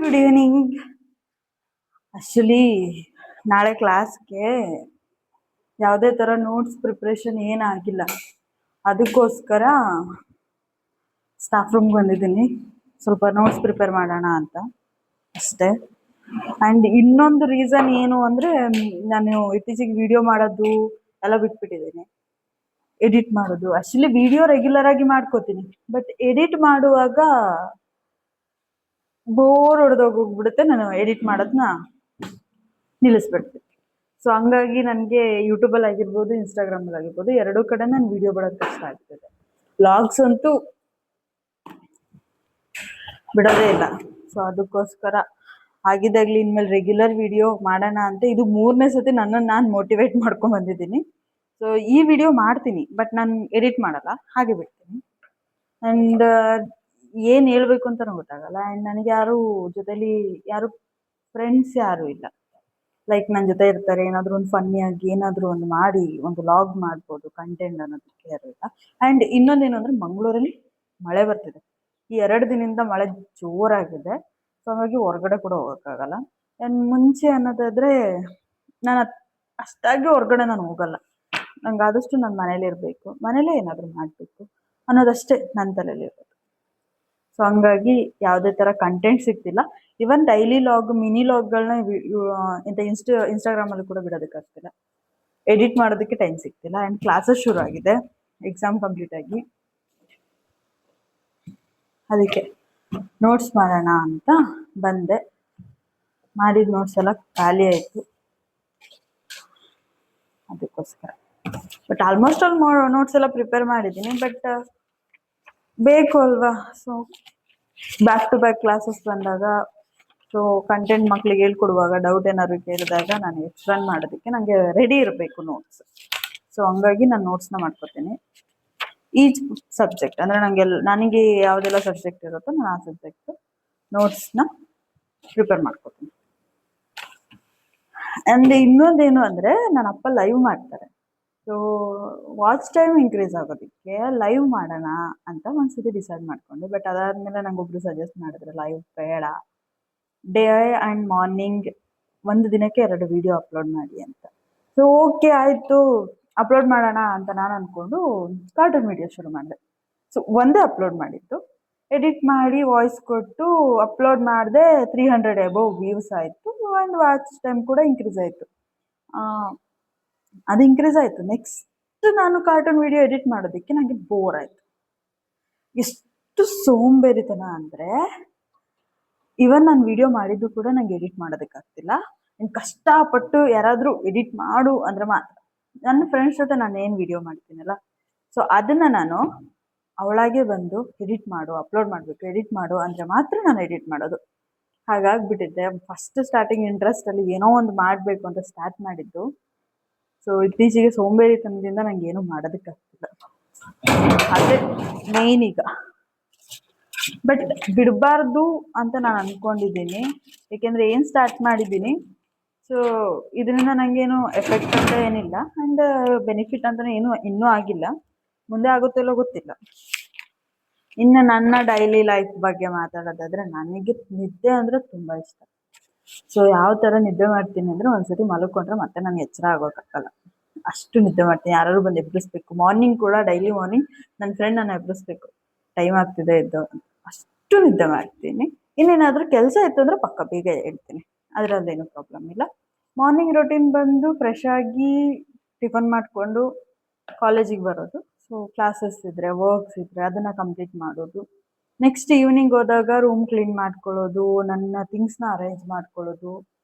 Good evening. Actually ನಾಳೆ ಕ್ಲಾಸ್ಗೆ ಯಾವುದೇ ಥರ ನೋಟ್ಸ್ ಪ್ರಿಪ್ರೇಷನ್ ಏನಾಗಿಲ್ಲ. ಅದಕ್ಕೋಸ್ಕರ ಸ್ಟಾಫ್ ರೂಮ್ಗೆ ಬಂದಿದ್ದೀನಿ. ಸ್ವಲ್ಪ ನೋಟ್ಸ್ ಪ್ರಿಪೇರ್ ಮಾಡೋಣ ಅಂತ ಅಷ್ಟೇ. ಆ್ಯಂಡ್ ಇನ್ನೊಂದು ರೀಸನ್ ಏನು ಅಂದರೆ, ನಾನು ಇತ್ತೀಚೆಗೆ ವಿಡಿಯೋ ಮಾಡೋದು ಎಲ್ಲ ಬಿಟ್ಬಿಟ್ಟಿದ್ದೀನಿ. ಎಡಿಟ್ ಮಾಡೋದು ಆಕ್ಚುಲಿ ವಿಡಿಯೋ ರೆಗ್ಯುಲರ್ ಆಗಿ ಮಾಡ್ಕೋತೀನಿ, ಬಟ್ ಎಡಿಟ್ ಮಾಡುವಾಗ ಬೋರ್ ಹೊಡೆದೋಗ್ಬಿಡುತ್ತೆ. ನಾನು ಎಡಿಟ್ ಮಾಡೋದನ್ನ ನಿಲ್ಲಿಸ್ಬಿಡ್ತೀನಿ. ಸೊ ಹಂಗಾಗಿ ನನಗೆ ಯೂಟ್ಯೂಬಲ್ಲಿ ಆಗಿರ್ಬೋದು, ಇನ್ಸ್ಟಾಗ್ರಾಮಲ್ಲಿ ಆಗಿರ್ಬೋದು, ಎರಡೂ ಕಡೆ ನಾನು ವಿಡಿಯೋ ಬಿಡೋದು ಕಷ್ಟ ಆಗ್ತಿದೆ. ವ್ಲಾಗ್ಸ್ ಅಂತೂ ಬಿಡೋದೇ ಇಲ್ಲ. ಸೊ ಅದಕ್ಕೋಸ್ಕರ ಆಗಿದ್ದಾಗಲಿ ಇನ್ಮೇಲೆ ರೆಗ್ಯುಲರ್ ವಿಡಿಯೋ ಮಾಡೋಣ ಅಂತ ಇದು 3ನೇ ಸತಿ ನನ್ನನ್ನು ನಾನು ಮೋಟಿವೇಟ್ ಮಾಡ್ಕೊಂಡು ಬಂದಿದ್ದೀನಿ. ಸೊ ಈ ವಿಡಿಯೋ ಮಾಡ್ತೀನಿ, ಬಟ್ ನಾನು ಎಡಿಟ್ ಮಾಡಲ್ಲ, ಹಾಗೆ ಬಿಡ್ತೀನಿ. ಆ್ಯಂಡ್ ಏನು ಹೇಳ್ಬೇಕು ಅಂತಲೂ ಗೊತ್ತಾಗಲ್ಲ. ಆ್ಯಂಡ್ ನನಗೆ ಜೊತೆಲಿ ಯಾರು ಫ್ರೆಂಡ್ಸ್ ಯಾರೂ ಇಲ್ಲ. ಲೈಕ್ ನನ್ನ ಜೊತೆ ಇರ್ತಾರೆ, ಏನಾದರೂ ಒಂದು ಫನ್ನಿಯಾಗಿ ಏನಾದರೂ ಒಂದು ಮಾಡಿ ಒಂದು ಲಾಗ್ ಮಾಡ್ಬೋದು, ಕಂಟೆಂಟ್ ಅನ್ನೋದಕ್ಕೆ ಯಾರು ಇಲ್ಲ. ಆ್ಯಂಡ್ ಇನ್ನೊಂದೇನು ಅಂದರೆ, ಮಂಗಳೂರಲ್ಲಿ ಮಳೆ ಬರ್ತಿದೆ. ಈ 2 ದಿನದಿಂದ ಮಳೆ ಜೋರಾಗಿದೆ. ಸೊ ಹಾಗಾಗಿ ಹೊರಗಡೆ ಕೂಡ ಹೋಗೋಕ್ಕಾಗಲ್ಲ. ಆ್ಯಂಡ್ ಮುಂಚೆ ಅನ್ನೋದಾದರೆ ನಾನು ಅಷ್ಟಾಗಿ ಹೊರಗಡೆ ನಾನು ಹೋಗಲ್ಲ. ನಂಗೆ ಆದಷ್ಟು ನಾನು ಮನೇಲಿ ಇರಬೇಕು, ಮನೇಲೇ ಏನಾದರೂ ಮಾಡಬೇಕು ಅನ್ನೋದಷ್ಟೇ ನನ್ನ ತಲೆಯಲ್ಲಿ ಇರೋದು. ಸೊ ಹಂಗಾಗಿ ಯಾವುದೇ ಥರ ಕಂಟೆಂಟ್ ಸಿಗ್ತಿಲ್ಲ. ಇವನ್ ಡೈಲಿ ಲಾಗ್, ಮಿನಿ ಲಾಗ್ಗಳನ್ನ ಇಂಥ ಇನ್ಸ್ಟಾಗ್ರಾಮಲ್ಲಿ ಕೂಡ ಬಿಡೋದಕ್ಕಾಗ್ತಿಲ್ಲ. ಎಡಿಟ್ ಮಾಡೋದಕ್ಕೆ ಟೈಮ್ ಸಿಗ್ತಿಲ್ಲ. ಆ್ಯಂಡ್ ಕ್ಲಾಸಸ್ ಶುರು ಆಗಿದೆ, ಎಕ್ಸಾಮ್ ಕಂಪ್ಲೀಟ್ ಆಗಿ. ಅದಕ್ಕೆ ನೋಟ್ಸ್ ಮಾಡೋಣ ಅಂತ ಬಂದೆ. ಮಾಡಿದ ನೋಟ್ಸ್ ಎಲ್ಲ ಖಾಲಿ ಆಯಿತು, ಅದಕ್ಕೋಸ್ಕರ. ಬಟ್ ಆಲ್ಮೋಸ್ಟ್ ಆಲ್ ನೋಟ್ಸ್ ಎಲ್ಲ ಪ್ರಿಪೇರ್ ಮಾಡಿದ್ದೀನಿ, ಬಟ್ ಬೇಕು ಅಲ್ವಾ. So back to back classes ಬಂದಾಗ, ಸೊ ಕಂಟೆಂಟ್ ಮಕ್ಳಿಗೆ ಹೇಳ್ಕೊಡುವಾಗ ಡೌಟ್ ಏನಾದ್ರು ಕೇಳಿದಾಗ ನಾನು ಎಕ್ಸ್ಪ್ಲೇನ್ ಮಾಡೋದಕ್ಕೆ ನನಗೆ ರೆಡಿ ಇರಬೇಕು ನೋಟ್ಸ್. ಸೊ ಹಂಗಾಗಿ ನಾನು ನೋಟ್ಸ್ನ ಮಾಡ್ಕೊತೀನಿ. ಈಚ್ ಸಬ್ಜೆಕ್ಟ್ ಅಂದರೆ ನನಗೆ ಯಾವುದೆಲ್ಲ ಸಬ್ಜೆಕ್ಟ್ ಇರುತ್ತೋ ನಾನು ಆ ಸಬ್ಜೆಕ್ಟ್ ನೋಟ್ಸ್ನ ಪ್ರಿಪೇರ್ ಮಾಡ್ಕೊತೀನಿ. ಆ್ಯಂಡ್ ಇನ್ನೊಂದೇನು ಅಂದರೆ, ನನ್ನ ಅಪ್ಪ ಲೈವ್ ಮಾಡ್ತಾರೆ. ಸೊ ವಾಚ್ ಟೈಮ್ ಇನ್ಕ್ರೀಸ್ ಆಗೋದಕ್ಕೆ ಲೈವ್ ಮಾಡೋಣ ಅಂತ ಒಂದ್ಸತಿ ಡಿಸೈಡ್ ಮಾಡಿಕೊಂಡು, ಬಟ್ ಅದಾದಮೇಲೆ ನಂಗೊಬ್ರು ಸಜೆಸ್ಟ್ ಮಾಡಿದ್ರು ಲೈವ್ ಬೇಡ, ಡೇ ಆ್ಯಂಡ್ ಮಾರ್ನಿಂಗ್ ಒಂದು ದಿನಕ್ಕೆ 2 ವಿಡಿಯೋ ಅಪ್ಲೋಡ್ ಮಾಡಿ ಅಂತ. ಸೊ ಓಕೆ ಆಯಿತು, ಅಪ್ಲೋಡ್ ಮಾಡೋಣ ಅಂತ ನಾನು ಅಂದ್ಕೊಂಡು ಕಾರ್ಟೂನ್ ವಿಡಿಯೋ ಶುರು ಮಾಡಿದೆ. ಸೊ ಒಂದೇ ಅಪ್ಲೋಡ್ ಮಾಡಿದ್ದು, ಎಡಿಟ್ ಮಾಡಿ ವಾಯ್ಸ್ ಕೊಟ್ಟು ಅಪ್ಲೋಡ್ ಮಾಡಿದೆ. 300 ಅಬೌವ್ ವ್ಯೂಸ್ ಆಯಿತು. ಆ್ಯಂಡ್ ವಾಚ್ ಟೈಮ್ ಕೂಡ ಇನ್ಕ್ರೀಸ್ ಆಯಿತು. ಅದು ಇನ್ಕ್ರೀಸ್ ಆಯಿತು. ನೆಕ್ಸ್ಟ್ ನಾನು ಕಾರ್ಟೂನ್ ವಿಡಿಯೋ ಎಡಿಟ್ ಮಾಡೋದಕ್ಕೆ ನನಗೆ ಬೋರ್ ಆಯಿತು. ಎಷ್ಟು ಸೋಂಬೇರಿತನ ಅಂದರೆ, ಇವನ್ ನಾನು ವಿಡಿಯೋ ಮಾಡಿದ್ದು ಕೂಡ ನಂಗೆ ಎಡಿಟ್ ಮಾಡೋದಕ್ಕಾಗ್ತಿಲ್ಲ. ನಾನು ಕಷ್ಟಪಟ್ಟು ಯಾರಾದರೂ ಎಡಿಟ್ ಮಾಡು ಅಂದರೆ ಮಾತ್ರ. ನನ್ನ ಫ್ರೆಂಡ್ಸ್ ಜೊತೆ ನಾನು ಏನು ವಿಡಿಯೋ ಮಾಡ್ತೀನಲ್ಲ, ಸೊ ಅದನ್ನು ನಾನು ಅವಳಾಗೆ ಬಂದು ಎಡಿಟ್ ಮಾಡು, ಅಪ್ಲೋಡ್ ಮಾಡಬೇಕು, ಎಡಿಟ್ ಮಾಡು ಅಂದರೆ ಮಾತ್ರ ನಾನು ಎಡಿಟ್ ಮಾಡೋದು. ಹಾಗಾಗಿಬಿಟ್ಟಿದ್ದೆ. ಫಸ್ಟ್ ಸ್ಟಾರ್ಟಿಂಗ್ ಇಂಟ್ರೆಸ್ಟಲ್ಲಿ ಏನೋ ಒಂದು ಮಾಡಬೇಕು ಅಂತ ಸ್ಟಾರ್ಟ್ ಮಾಡಿದ್ದು. ಸೊ ಇತ್ತೀಚೆಗೆ ಸೋಂಬೇರಿತನದಿಂದ ನಂಗೆ ಏನೂ ಮಾಡೋದಕ್ಕಾಗ್ತಿಲ್ಲ. ಅದೇ ಮೇನ್ ಈಗ. ಬಟ್ ಬಿಡಬಾರ್ದು ಅಂತ ನಾನು ಅಂದ್ಕೊಂಡಿದ್ದೀನಿ, ಏಕೆಂದರೆ ಏನು ಸ್ಟಾರ್ಟ್ ಮಾಡಿದ್ದೀನಿ. ಸೊ ಇದರಿಂದ ನನಗೇನು ಎಫೆಕ್ಟ್ ಅಂತ ಏನಿಲ್ಲ, ಆ್ಯಂಡ್ ಬೆನಿಫಿಟ್ ಅಂತಲೇ ಇನ್ನೂ ಆಗಿಲ್ಲ. ಮುಂದೆ ಆಗುತ್ತಲ್ಲೋ ಗೊತ್ತಿಲ್ಲ. ಇನ್ನು ನನ್ನ ಡೈಲಿ ಲೈಫ್ ಬಗ್ಗೆ ಮಾತಾಡೋದಾದರೆ, ನನಗೆ ನಿದ್ದೆ ಅಂದರೆ ತುಂಬ ಇಷ್ಟ. ಸೊ ಯಾವ ಥರ ನಿದ್ದೆ ಮಾಡ್ತೀನಿ ಅಂದರೆ, ಒಂದ್ಸತಿ ಮಲ್ಕೊಂಡ್ರೆ ಮತ್ತೆ ನಾನು ಎಚ್ಚರ ಆಗೋಕ್ಕಾಗಲ್ಲ, ಅಷ್ಟು ನಿದ್ದೆ ಮಾಡ್ತೀನಿ. ಯಾರು ಬಂದು ಎಬ್ಬಿಸ್ಬೇಕು. ಮಾರ್ನಿಂಗ್ ಕೂಡ ಡೈಲಿ ಮಾರ್ನಿಂಗ್ ನನ್ನ ಫ್ರೆಂಡ್ ನಾನು ಎಬ್ಬಿಸ್ಬೇಕು, ಟೈಮ್ ಆಗ್ತಿದೆ ಎದ್ದು, ಅಷ್ಟು ನಿದ್ದೆ ಮಾಡ್ತೀನಿ. ಇನ್ನೇನಾದರೂ ಕೆಲಸ ಇತ್ತು ಅಂದರೆ ಪಕ್ಕ ಬೇಗ ಹೇಳ್ತೀನಿ, ಅದರಲ್ಲೇನು ಪ್ರಾಬ್ಲಮ್ ಇಲ್ಲ. ಮಾರ್ನಿಂಗ್ ರೊಟೀನ್ ಬಂದು ಫ್ರೆಶ್ ಆಗಿ ಟಿಫನ್ ಮಾಡಿಕೊಂಡು ಕಾಲೇಜಿಗೆ ಬರೋದು. ಸೊ ಕ್ಲಾಸಸ್ ಇದ್ದರೆ, ವರ್ಕ್ಸ್ ಇದ್ದರೆ ಅದನ್ನು ಕಂಪ್ಲೀಟ್ ಮಾಡೋದು. ನೆಕ್ಸ್ಟ್ ಈವ್ನಿಂಗ್ ಹೋದಾಗ ರೂಮ್ ಕ್ಲೀನ್ ಮಾಡ್ಕೊಳ್ಳೋದು, ನನ್ನ ಥಿಂಗ್ಸ್ನ ಅರೇಂಜ್ ಮಾಡ್ಕೊಳ್ಳೋದು.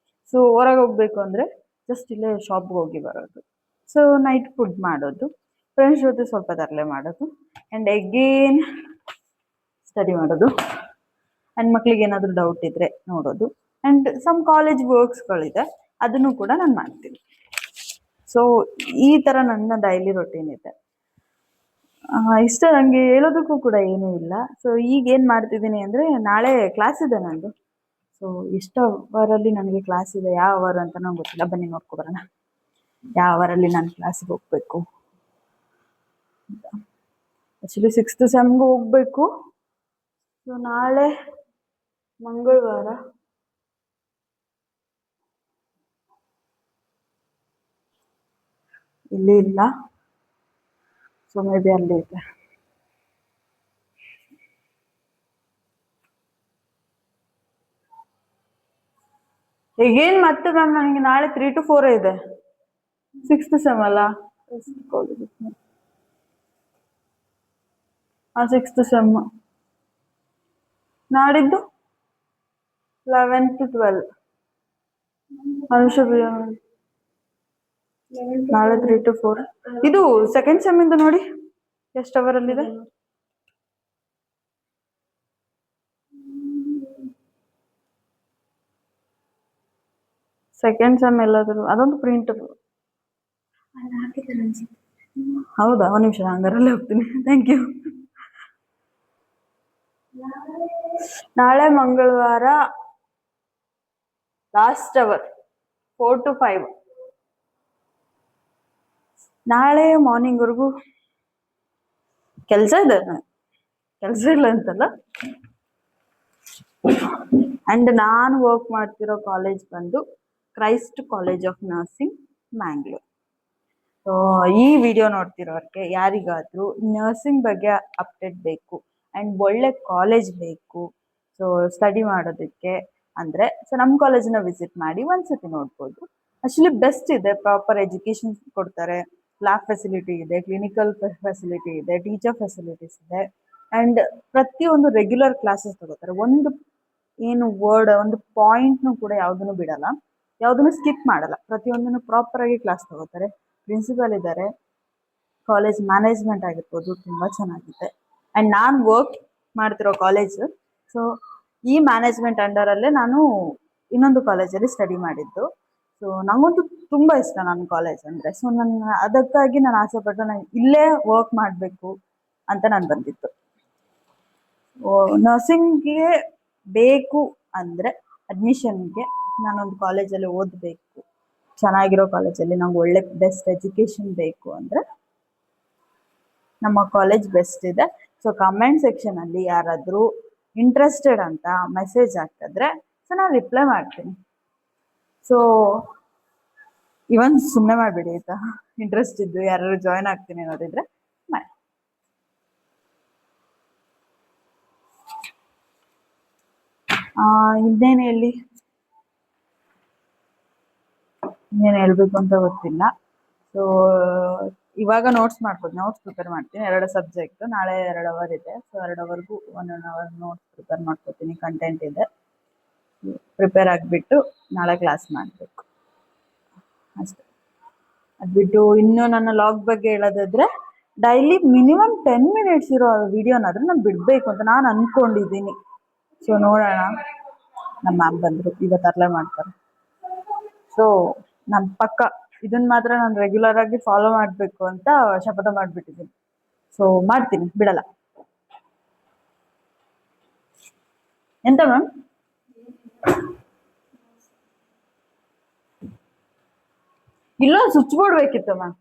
ಸೊ ಹೊರಗೆ ಹೋಗಬೇಕು ಅಂದರೆ ಜಸ್ಟ್ ಇಲ್ಲೇ ಶಾಪ್ಗೆ ಹೋಗಿ ಬರೋದು. ಸೊ ನೈಟ್ ಫುಡ್ ಮಾಡೋದು, ಫ್ರೆಂಡ್ಸ್ ಜೊತೆ ಸ್ವಲ್ಪ ತರಲೆ ಮಾಡೋದು, ಆ್ಯಂಡ್ ಎಗೇನ್ ಸ್ಟಡಿ ಮಾಡೋದು. ಆ್ಯಂಡ್ ಮಕ್ಳಿಗೆ ಏನಾದರೂ ಡೌಟ್ ಇದ್ದರೆ ನೋಡೋದು. ಆ್ಯಂಡ್ ಸಮ್ ಕಾಲೇಜ್ ವರ್ಕ್ಸ್ಗಳಿದೆ, ಅದನ್ನು ಕೂಡ ನಾನು ಮಾಡ್ತೀನಿ. ಸೊ ಈ ಥರ ನನ್ನ ಡೈಲಿ ರೊಟೀನ್ ಇದೆ. ಇಷ್ಟ. ನನಗೆ ಹೇಳೋದಕ್ಕೂ ಕೂಡ ಏನೂ ಇಲ್ಲ. ಸೊ ಈಗ ಏನು ಮಾಡ್ತಿದ್ದೀನಿ ಅಂದರೆ, ನಾಳೆ ಕ್ಲಾಸ್ ಇದೆ ನಂದು. ಸೊ ಎಷ್ಟು ಅವರಲ್ಲಿ ನನಗೆ ಕ್ಲಾಸ್ ಇದೆ, ಯಾವ ಅವರ್ ಅಂತ ನಂಗೆ ಗೊತ್ತಿಲ್ಲ. ಬನ್ನಿ ನೋಡ್ಕೊಬರೋಣ ಯಾವ ಅವರಲ್ಲಿ ನಾನು ಕ್ಲಾಸಿಗೆ ಹೋಗಬೇಕು. ಆ್ಯಕ್ಚುಲಿ 6th ಸೆಮ್ಗೆ ಹೋಗಬೇಕು. ಸೊ ನಾಳೆ ಮಂಗಳವಾರ, ಇಲ್ಲಿ ಇಲ್ಲ, ಸೊ ಮೇ ಬಿ ಅಲ್ಲಿ ಇದೆ. ಈಗೇನ್ ಮತ್ತೆ ಮ್ಯಾಮ್ ನನಗೆ ನಾಳೆ 3 to 4 ಇದೆ, 6th ಸೆಮ್ ಅಲ್ಲ. 6th ಸೆಮ್ ನಾಡಿದ್ದು 11 to 12. ನಾಳೆ 3 to 4. ಇದು ಸೆಕೆಂಡ್ ಸೆಮ್ ಇಂದ ನೋಡಿ ಎಷ್ಟು ಅವರ್ ಅಲ್ಲಿದೆ. ಸೆಕೆಂಡ್ ಸೆಮ್ ಎಲ್ಲಾದ್ರು ಅದೊಂದು ಪ್ರಿಂಟ್. ಹೌದಾ, ಒಂದು ನಿಮಿಷ, ಹಂಗಾರಲ್ಲೇ ಹೋಗ್ತೀನಿ. Thank you. ನಾಳೆ ಮಂಗಳವಾರ ಲಾಸ್ಟ್ ಅವರ್ 4 to 5. ನಾಳೆ ಮಾರ್ನಿಂಗ್ ವರ್ಗು ಕೆಲಸ ಇದೆ. ಕೆಲಸ ಇಲ್ಲ ಅಂತಲ್ಲ. ಅಂಡ್ ನಾನು ವರ್ಕ್ ಮಾಡ್ತಿರೋ ಕಾಲೇಜ್ ಬಂದು Christ college of nursing, Mangalore. So ಈ ವಿಡಿಯೋ ನೋಡ್ತಿರೋರ್ಗೆ ಯಾರಿಗಾದ್ರೂ ನರ್ಸಿಂಗ್ ಬಗ್ಗೆ ಅಪ್ಡೇಟ್ ಬೇಕು ಅಂಡ್ ಒಳ್ಳೆ ಕಾಲೇಜ್ ಬೇಕು, ಸೊ ಸ್ಟಡಿ ಮಾಡೋದಕ್ಕೆ ಅಂದ್ರೆ ಸೊ ನಮ್ಮ ಕಾಲೇಜನ್ನ ವಿಸಿಟ್ ಮಾಡಿ ಒಂದ್ಸತಿ ನೋಡ್ಬೋದು. ಆಕ್ಚುಲಿ ಬೆಸ್ಟ್ ಇದೆ, ಪ್ರಾಪರ್ ಎಜುಕೇಶನ್ ಕೊಡ್ತಾರೆ, ಲ್ಯಾಬ್ ಫೆಸಿಲಿಟಿ ಇದೆ, ಕ್ಲಿನಿಕಲ್ ಫೆಸಿಲಿಟಿ ಇದೆ, ಟೀಚರ್ ಫೆಸಿಲಿಟೀಸ್ ಇದೆ, ಅಂಡ್ ಪ್ರತಿಯೊಂದು ರೆಗ್ಯುಲರ್ ಕ್ಲಾಸಸ್ ತಗೋತಾರೆ. ಒಂದು ಏನು ವರ್ಡ್, ಒಂದು ಪಾಯಿಂಟ್ನು ಕೂಡ ಯಾವ್ದನ್ನು ಬಿಡಲ್ಲ, ಯಾವ್ದನ್ನು ಸ್ಕಿಪ್ ಮಾಡಲ್ಲ, ಪ್ರತಿಯೊಂದನ್ನು ಪ್ರಾಪರ್ ಆಗಿ ಕ್ಲಾಸ್ ತಗೋತಾರೆ. ಪ್ರಿನ್ಸಿಪಲ್ ಇದ್ದಾರೆ, ಕಾಲೇಜ್ ಮ್ಯಾನೇಜ್ಮೆಂಟ್ ಆಗಿರ್ಬೋದು ತುಂಬಾ ಚೆನ್ನಾಗಿದೆ. ಅಂಡ್ ನಾನು ವರ್ಕ್ ಮಾಡ್ತಿರೋ ಕಾಲೇಜ್, ಸೊ ಈ ಮ್ಯಾನೇಜ್ಮೆಂಟ್ ಅಂಡರ್ ಅಲ್ಲೇ ನಾನು ಇನ್ನೊಂದು ಕಾಲೇಜಲ್ಲಿ ಸ್ಟಡಿ ಮಾಡಿದ್ದು. ಸೊ ನಂಗಂತೂ ತುಂಬಾ ಇಷ್ಟ ನನ್ನ ಕಾಲೇಜ್ ಅಂದ್ರೆ. ಸೊ ಅದಕ್ಕಾಗಿ ನಾನು ಆಸೆ ಪಟ್ಟು ನಾನು ಇಲ್ಲೇ ವರ್ಕ್ ಮಾಡಬೇಕು ಅಂತ ನಾನು ಬಂದಿತ್ತು. ನರ್ಸಿಂಗ್ಗೆ ಬೇಕು ಅಂದ್ರೆ ಅಡ್ಮಿಷನ್ಗೆ ನಾನೊಂದು ಕಾಲೇಜಲ್ಲಿ ಓದಬೇಕು, ಚೆನ್ನಾಗಿರೋ ಕಾಲೇಜಲ್ಲಿ ನಂಗೆ ಒಳ್ಳೆ ಬೆಸ್ಟ್ ಎಜುಕೇಶನ್ ಬೇಕು ಅಂದ್ರೆ ನಮ್ಮ ಕಾಲೇಜ್ ಬೆಸ್ಟ್ ಇದೆ. ಸೊ ಕಮೆಂಟ್ ಸೆಕ್ಷನ್ ಅಲ್ಲಿ ಯಾರಾದ್ರೂ ಇಂಟ್ರೆಸ್ಟೆಡ್ ಅಂತ ಮೆಸೇಜ್ ಹಾಕಿದ್ರೆ ಸೊ ನಾನು ರಿಪ್ಲೈ ಮಾಡ್ತೀನಿ. ಸೊ ಇವನ್ ಸುಮ್ಮನೆ ಮಾಡ್ಬಿಡಿ ಆಯ್ತಾ, ಇಂಟ್ರೆಸ್ಟ್ ಇದ್ದು ಯಾರು ಜಾಯ್ನ್ ಆಗ್ತೀನಿ ಅನ್ನೋದಿದ್ರೆ ಮಾಡಿ. ಇನ್ನೇನು ಹೇಳಿ, ಇನ್ನೇನು ಹೇಳ್ಬೇಕು ಅಂತ ಗೊತ್ತಿಲ್ಲ. ಸೊ ಇವಾಗ ನೋಟ್ಸ್ ಮಾಡ್ಬೋದು, ನೋಟ್ಸ್ ಪ್ರಿಪೇರ್ ಮಾಡ್ತೀನಿ. 2 ಸಬ್ಜೆಕ್ಟ್, ನಾಳೆ 2 ಅವರ್ ಇದೆ. ಸೊ 2 ಅವರ್ಗೂ 1 ಅವರ್ ನೋಟ್ಸ್ ಪ್ರಿಪೇರ್ ಮಾಡ್ಕೋತೀನಿ, ಕಂಟೆಂಟ್ ಇದೆ. ಪ್ರಿಪೇರ್ ಆಗಿಬಿಟ್ಟು ನಾಳೆ ಕ್ಲಾಸ್ ಮಾಡಬೇಕು ಅಷ್ಟೇ. ಅದ್ಬಿಟ್ಟು ಇನ್ನು ನನ್ನ ಲಾಗ್ ಬಗ್ಗೆ ಹೇಳೋದಾದ್ರೆ, ಡೈಲಿ ಮಿನಿಮಮ್ 10 minutes ಇರೋ ವಿಡಿಯೋನಾದ್ರೂ ನಾನು ಬಿಡಬೇಕು ಅಂತ ನಾನು ಅನ್ಕೊಂಡಿದ್ದೀನಿ. ಸೊ ನೋಡೋಣ, ನಮ್ಮ ಮ್ಯಾಮ್ ಬಂದರು, ಇವತ್ತು ಅರ್ಲೆ ಮಾಡ್ತಾರೆ. ಸೊ ನಮ್ಮ ಪಕ್ಕ ಇದನ್ನ ಮಾತ್ರ ನಾನು ರೆಗ್ಯುಲರ್ ಆಗಿ ಫಾಲೋ ಮಾಡಬೇಕು ಅಂತ ಶಪಥ ಮಾಡಿಬಿಟ್ಟಿದ್ದೀನಿ. ಸೊ ಮಾಡ್ತೀನಿ, ಬಿಡಲ್ಲ. ಎಂತ ಮ್ಯಾಮ್? ಇಲ್ಲೊಂದು ಸ್ವಿಚ್ ಬೋರ್ಡ್ ಬೇಕಿತ್ತು ಮ್ಯಾಮ್,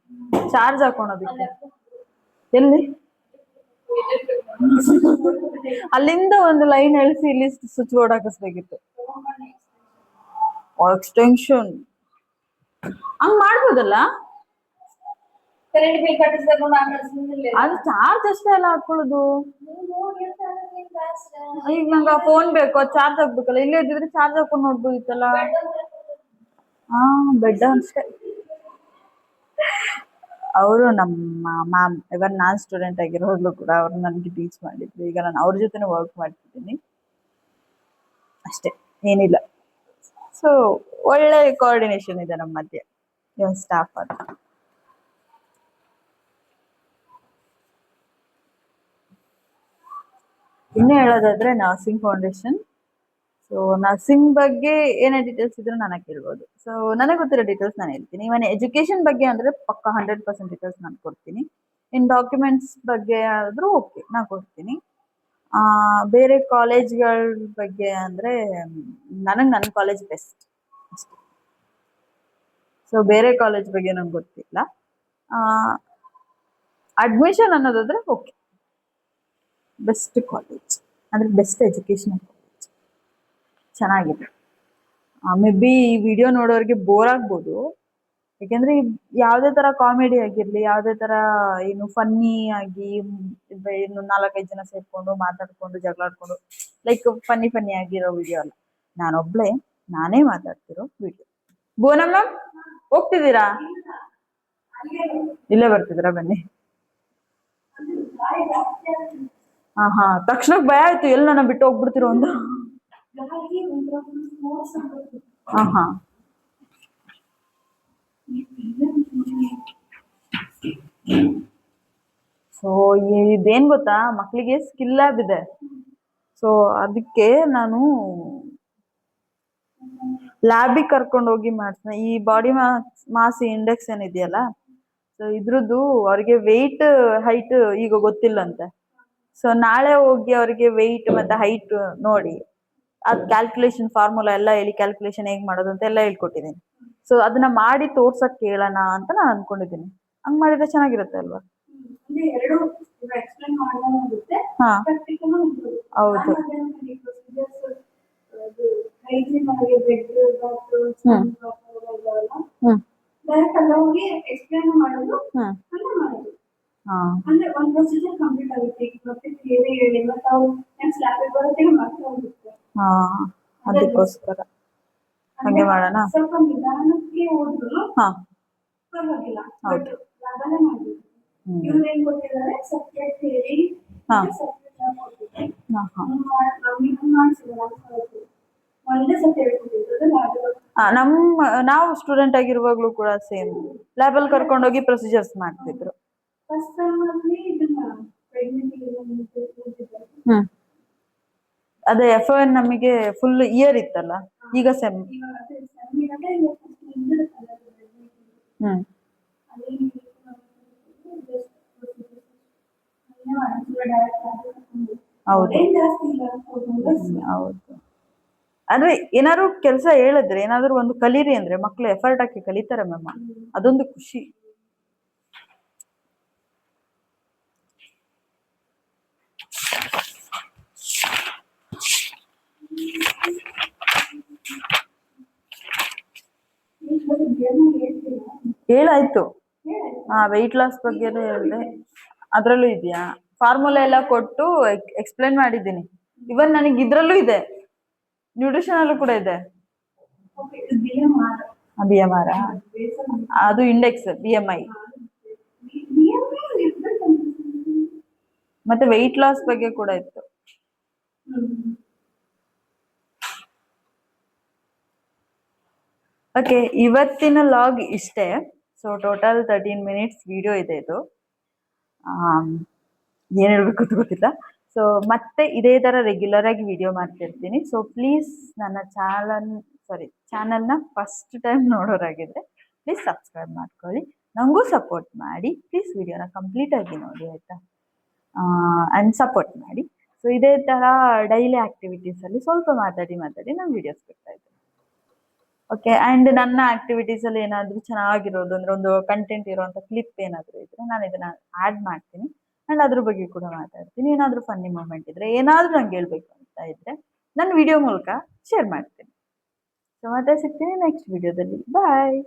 ಚಾರ್ಜ್ ಹಾಕೊಳೋದಕ್ಕೆ. ಎಲ್ಲಿ? ಅಲ್ಲಿಂದ ಒಂದು ಲೈನ್ ಎಳಿಸಿ ಇಲ್ಲಿ ಸ್ವಿಚ್ ಬೋರ್ಡ್ ಹಾಕಿಸ್ಬೇಕಿತ್ತು. ಎಕ್ಸ್ಟೆನ್ಷನ್ ಹಂಗ್ ಮಾಡ್ಬೋದಲ್ಲ? ಅದು ಚಾರ್ಜ್ ಅಷ್ಟೇ ಅಲ್ಲ ಹಾಕೊಳ್ಳೋದು. ಈಗ ನಂಗೆ ಫೋನ್ ಬೇಕು, ಅದು ಚಾರ್ಜ್ ಹಾಕ್ಬೇಕಲ್ಲ. ಇಲ್ಲೇ ಇದ್ದಿದ್ರೆ ಚಾರ್ಜ್ ಹಾಕೊಂಡು ನೋಡ್ಬೋದಿತ್ತಲ್ಲ. ಹಾ, ಬೆಡ್ ಅಷ್ಟೇ. ಅವರು ನಮ್ಮ ಮ್ಯಾಮ್, ಇವಾಗ ನಾನು ಸ್ಟೂಡೆಂಟ್ ಆಗಿರೋವಾಗ್ಲೂ ಕೂಡ ಅವ್ರು ನನಗೆ ಟೀಚ್ ಮಾಡಿದ್ರು. ಈಗ ನಾನು ಅವ್ರ ಜೊತೆನೇ ವರ್ಕ್ ಮಾಡ್ತಿದ್ದೀನಿ ಅಷ್ಟೇ, ಏನಿಲ್ಲ. ಸೊ ಒಳ್ಳೆ ಕೋಆರ್ಡಿನೇಷನ್ ಇದೆ ನಮ್ಮ ಮಧ್ಯೆ, ಸ್ಟಾಫ್ ಅದು. ಇನ್ನೂ ಹೇಳೋದಾದ್ರೆ ನರ್ಸಿಂಗ್ ಫೌಂಡೇಶನ್. ಸೊ ನರ್ಸಿಂಗ್ ಬಗ್ಗೆ ಏನೇ ಡೀಟೇಲ್ಸ್ ಇದ್ರೂ ನನಗೆ ಕೇಳ್ಬೋದು. ಸೊ ನನಗೆ ಗೊತ್ತಿರೋ ಡೀಟೇಲ್ಸ್ ನಾನು ಹೇಳ್ತೀನಿ. ಇವನ್ ಎಜುಕೇಶನ್ ಬಗ್ಗೆ ಅಂದ್ರೆ ಪಕ್ಕ 100% ಡೀಟೇಲ್ಸ್ ನಾನು ಕೊಡ್ತೀನಿ. ಇನ್ ಡಾಕ್ಯುಮೆಂಟ್ಸ್ ಬಗ್ಗೆ ಆದ್ರೂ ಓಕೆ, ನಾನು ಕೊಡ್ತೀನಿ. ಬೇರೆ ಕಾಲೇಜ್ಗಳ ಬಗ್ಗೆ ಅಂದ್ರೆ ನನಗೆ ನನ್ನ ಕಾಲೇಜ್ ಬೆಸ್ಟ್ ಅಷ್ಟೇ. ಸೊ ಬೇರೆ ಕಾಲೇಜ್ ಬಗ್ಗೆ ನಂಗೆ ಗೊತ್ತಿಲ್ಲ. ಅಡ್ಮಿಷನ್ ಅನ್ನೋದಾದ್ರೆ ಓಕೆ, ಬೆಸ್ಟ್ ಕಾಲೇಜ್ ಅಂದ್ರೆ ಬೆಸ್ಟ್ ಎಜುಕೇಶನಲ್ ಕಾಲೇಜ್, ಚೆನ್ನಾಗಿದೆ. ಮೇ ಬಿ ಈ ವಿಡಿಯೋ ನೋಡೋರಿಗೆ ಬೋರ್ ಆಗ್ಬೋದು, ಯಾಕೆಂದ್ರೆ ಯಾವುದೇ ತರ ಕಾಮಿಡಿ ಆಗಿರ್ಲಿ, ಯಾವುದೇ ತರ ಏನು ಫನ್ನಿ ಆಗಿ ಏನು 4-5 ಜನ ಸೇರ್ಕೊಂಡು ಮಾತಾಡ್ಕೊಂಡು ಜಗಳಾಡ್ಕೊಂಡು ಲೈಕ್ ಫನ್ನಿ ಆಗಿರೋ ವಿಡಿಯೋ ಅಲ್ಲ. ನಾನೊಬ್ಳೆ ನಾನೇ ಮಾತಾಡ್ತಿರೋ ವಿಡಿಯೋ. ಬೋನಮ್ಮ ಹೋಗ್ತಿದ್ದೀರಾ? ಇಲ್ಲೇ ಬರ್ತಿದ್ದೀರಾ? ಬನ್ನಿ. ಹಾ ತಕ್ಷಣಕ್ಕೆ ಭಯ ಆಯ್ತು, ಎಲ್ಲಿ ನನ್ನ ಬಿಟ್ಟು ಹೋಗ್ಬಿಡ್ತಿರೋ ಒಂದು. ಹಾ ಸೊ ಇದೇನ್ ಗೊತ್ತಾ, ಮಕ್ಳಿಗೆ ಸ್ಕಿಲ್ ಲ್ಯಾಬ್ ಇದೆ. ಸೊ ಅದಕ್ಕೆ ನಾನು ಲ್ಯಾಬಿಗೆ ಕರ್ಕೊಂಡು ಹೋಗಿ ಮಾಡ್ತೀನಿ. ಈ ಬಾಡಿ ಮಾಸ್ ಇಂಡೆಕ್ಸ್ ಏನಿದೆಯಲ್ಲ, ಸೊ ಇದ್ರದ್ದು ಅವ್ರಿಗೆ ವೆಯ್ಟ್ ಹೈಟ್ ಈಗ ಗೊತ್ತಿಲ್ಲಂತೆ. ಸೊ ನಾಳೆ ಹೋಗಿ ಅವ್ರಿಗೆ ವೆಯ್ಟ್ ಮತ್ತೆ ಹೈಟ್ ನೋಡಿ ಅದ್ ಕ್ಯಾಲ್ಕುಲೇಷನ್ ಫಾರ್ಮುಲಾ ಎಲ್ಲ ಹೇಳಿ ಕ್ಯಾಲ್ಕುಲೇಷನ್ ಹೇಗ್ ಮಾಡೋದು ಅಂತ ಎಲ್ಲ ಹೇಳ್ಕೊಟ್ಟಿದ್ದೀನಿ. ಸೊ ಅದನ್ನ ಮಾಡಿ ತೋರ್ಸಕ್ ಕೇಳೋಣ ಅಂತ ನಾನು ಅನ್ಕೊಂಡಿದ್ದೀನಿ. ಹಂಗ್ ಮಾಡಿದ್ರೆ ಚೆನ್ನಾಗಿರುತ್ತೆ ಅಲ್ವಾ? ಹಾ ಹೌದು. ಅದಕ್ಕೋಸ್ಕರ ಹಂಗೆ ಮಾಡೋಣ. ಹಾ ಹೌದು. ನಾವು ಸ್ಟೂಡೆಂಟ್ ಆಗಿರುವಾಗ್ಲೂ ಕೂಡ ಸೇಮ್ ಲ್ಯಾಬಲ್ ಕರ್ಕೊಂಡೋಗಿ ಪ್ರೊಸೀಜರ್ಸ್ ಮಾಡ್ತಿದ್ರು. ಅದೇ FON ನಮಗೆ ಫುಲ್ ಇಯರ್ ಇತ್ತಲ್ಲ, ಈಗ ಸೆಮ್. ಹೌದು ಹೌದು. ಅಂದ್ರೆ ಏನಾದ್ರು ಕೆಲಸ ಹೇಳಿದ್ರೆ, ಏನಾದ್ರು ಒಂದು ಕಲೀರಿ ಅಂದ್ರೆ ಮಕ್ಳು ಎಫರ್ಟ್ ಹಾಕಿ ಕಲಿತಾರೆ ಮ್ಯಾಮ್. ಅದೊಂದು ಖುಷಿ. ಹೇಳಾಯ್ತು. ವೆಯ್ಟ್ ಲಾಸ್ ಬಗ್ಗೆ ಹೇಳಿದೆ. ಅದ್ರಲ್ಲೂ ಇದೆಯಾ ಫಾರ್ಮುಲಾ ಎಲ್ಲ ಕೊಟ್ಟು ಎಕ್ಸ್ಪ್ಲೇನ್ ಮಾಡಿದ್ದೀನಿ. ಇವನ್ ನನಗೆ ಇದ್ರಲ್ಲೂ ಇದೆ, ನ್ಯೂಟ್ರಿಷನ್ ಅಲ್ಲೂ ಕೂಡ ಇದೆ. BMR ಅದು ಇಂಡೆಕ್ಸ್ BMI. ಮತ್ತೆ ವೆಯ್ಟ್ ಲಾಸ್ ಬಗ್ಗೆ ಕೂಡ ಇತ್ತು. ಓಕೆ, ಇವತ್ತಿನ ಲಾಗ್ ಇಷ್ಟೇ. ಸೊ ಟೋಟಲ್ 13 ಮಿನಿಟ್ಸ್ ವಿಡಿಯೋ ಇದೆ ಇದು. ಏನ್ ಹೇಳ್ಬೇಕು ಅಂತ ಗೊತ್ತಿಲ್ಲ. ಸೊ ಮತ್ತೆ ಇದೇ ತರ ರೆಗ್ಯುಲರ್ ಆಗಿ ವಿಡಿಯೋ ಮಾಡ್ತಿರ್ತೀನಿ. ಸೊ ಪ್ಲೀಸ್ ನನ್ನ ಚಾನಲ್ನ ಫಸ್ಟ್ ಟೈಮ್ ನೋಡೋರಾಗಿದ್ರೆ ಪ್ಲೀಸ್ ಸಬ್ಸ್ಕ್ರೈಬ್ ಮಾಡ್ಕೊಳ್ಳಿ, ನಂಗೂ ಸಪೋರ್ಟ್ ಮಾಡಿ. ಪ್ಲೀಸ್ ವಿಡಿಯೋನ ಕಂಪ್ಲೀಟ್ ಆಗಿ ನೋಡಿ ಆಯ್ತಾ, ಅಂಡ್ ಸಪೋರ್ಟ್ ಮಾಡಿ. ಸೊ ಇದೇ ತರ ಡೈಲಿ ಆಕ್ಟಿವಿಟೀಸ್ ಅಲ್ಲಿ ಸ್ವಲ್ಪ ಮಾತಾಡಿ ನಾನು ವಿಡಿಯೋಸ್ ಬಿಡ್ತಾ ಇದ್ದೀನಿ. ಓಕೆ, ಅಂಡ್ ನನ್ನ ಆಕ್ಟಿವಿಟೀಸ್ ಅಲ್ಲಿ ಏನಾದ್ರು ಚೆನ್ನಾಗಿರೋದು ಅಂದ್ರೆ ಒಂದು ಕಂಟೆಂಟ್ ಇರುವಂತ ಕ್ಲಿಪ್ ಏನಾದ್ರು ಇದ್ರೆ ನಾನು ಇದನ್ನ ಆಡ್ ಮಾಡ್ತೀನಿ. ಅಂಡ್ ಅದ್ರ ಬಗ್ಗೆ ಕೂಡ ಮಾತಾಡ್ತೀನಿ. ಏನಾದ್ರು ಫನ್ನಿ ಮೂಮೆಂಟ್ ಇದ್ರೆ, ಏನಾದ್ರು ನಂಗೆ ಹೇಳ್ಬೇಕು ಅಂತ ಇದ್ರೆ ನನ್ನ ವಿಡಿಯೋ ಮೂಲಕ ಶೇರ್ ಮಾಡ್ತೀನಿ. ಸೊ ಮತ್ತೆ ಸಿಗ್ತೀನಿ ನೆಕ್ಸ್ಟ್ ವಿಡಿಯೋದಲ್ಲಿ. ಬಾಯ್.